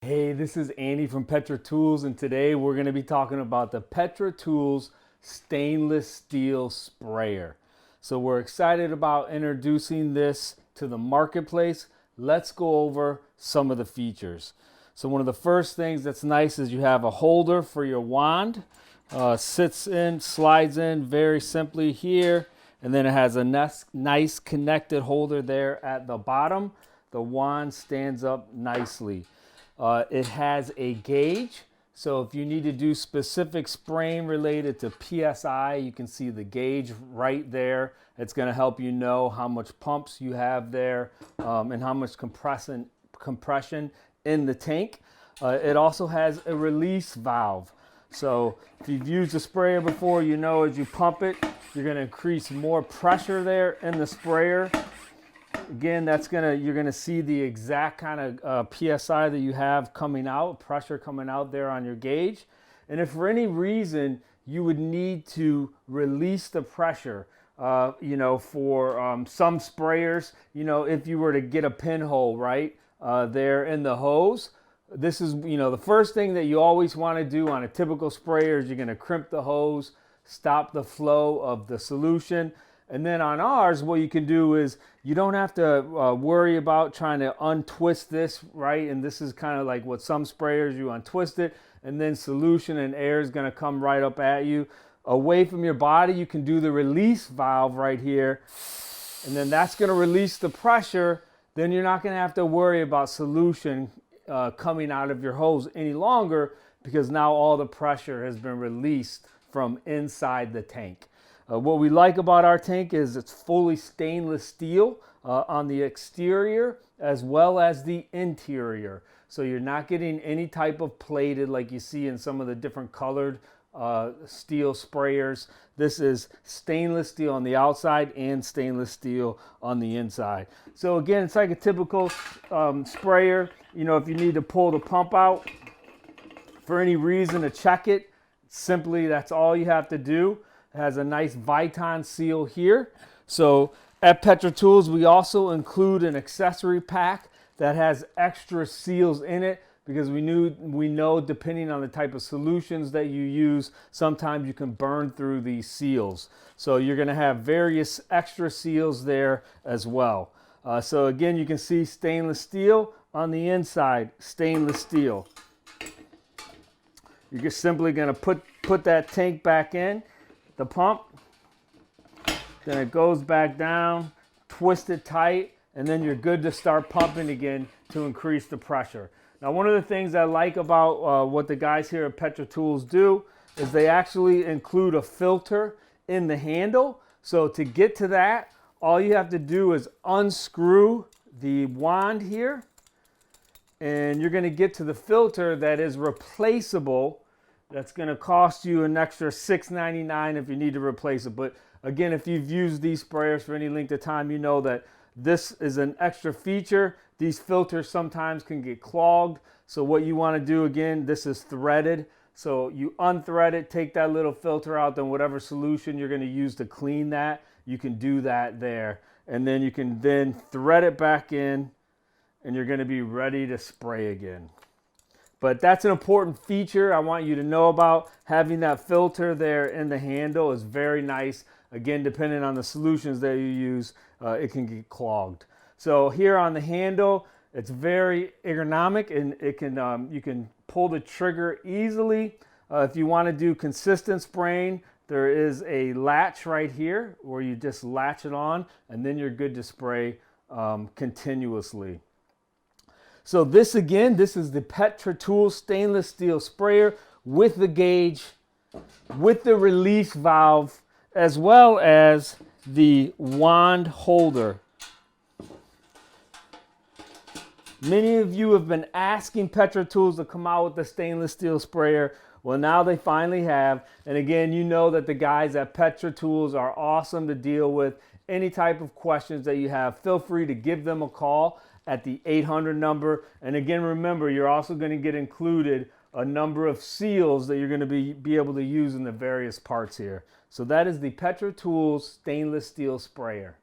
Hey, this is Andy from PetraTools, and today we're going to be talking about the PetraTools stainless steel sprayer. So we're excited about introducing this to the marketplace. Let's go over some of the features. So one of the first things that's nice is you have a holder for your wand. Sits in, slides in very simply here, and then it has a nice connected holder there at the bottom. The wand stands up nicely. It has a gauge, so if you need to do specific spraying related to PSI, you can see the gauge right there. It's going to help you know how much pumps you have there and how much compression in the tank. It also has a release valve. So if you've used a sprayer before, you know as you pump it, you're going to increase more pressure there in the sprayer. Again, you're gonna see the exact kind of PSI that you have coming out, pressure coming out there on your gauge. And if for any reason you would need to release the pressure, for some sprayers, if you were to get a pinhole right there in the hose, this is, the first thing that you always want to do on a typical sprayer is you're gonna crimp the hose, stop the flow of the solution. And then on ours, what you can do is you don't have to worry about trying to untwist this, right? And this is kind of like what some sprayers, you untwist it, and then solution and air is going to come right up at you. Away from your body, you can do the release valve right here. And then that's going to release the pressure. Then you're not going to have to worry about solution coming out of your hose any longer, because now all the pressure has been released from inside the tank. What we like about our tank is it's fully stainless steel on the exterior as well as the interior. So you're not getting any type of plated like you see in some of the different colored steel sprayers. This is stainless steel on the outside and stainless steel on the inside. So again, it's like a typical sprayer. If you need to pull the pump out for any reason to check it, simply that's all you have to do. It has a nice Viton seal here. So at PetraTools, we also include an accessory pack that has extra seals in it, because we know depending on the type of solutions that you use, sometimes you can burn through these seals. So you're going to have various extra seals there as well. So again, you can see stainless steel on the inside, stainless steel. You're just simply going to put that tank back in the pump, then it goes back down, twist it tight, and then you're good to start pumping again to increase the pressure. Now, one of the things I like about what the guys here at PetraTools do is they actually include a filter in the handle. So to get to that, all you have to do is unscrew the wand here, and you're going to get to the filter that is replaceable. That's going to cost you an extra $6.99 if you need to replace it. But again, if you've used these sprayers for any length of time, you know that this is an extra feature. These filters sometimes can get clogged. So what you want to do, again, this is threaded. So you unthread it, take that little filter out, then whatever solution you're going to use to clean that, you can do that there. And then you can then thread it back in, and you're going to be ready to spray again. But that's an important feature I want you to know about. Having that filter there in the handle is very nice. Again, depending on the solutions that you use, it can get clogged. So here on the handle, it's very ergonomic, and it can you can pull the trigger easily. If you want to do consistent spraying, there is a latch right here where you just latch it on, and then you're good to spray continuously. So this is the PetraTools stainless steel sprayer with the gauge, with the release valve, as well as the wand holder. Many of you have been asking PetraTools to come out with the stainless steel sprayer. Well, now they finally have. And again, you know that the guys at PetraTools are awesome to deal with. Any type of questions that you have, feel free to give them a call at the 800 number. And again, remember, you're also going to get included a number of seals that you're going to be able to use in the various parts here. So that is the PetraTools stainless steel sprayer.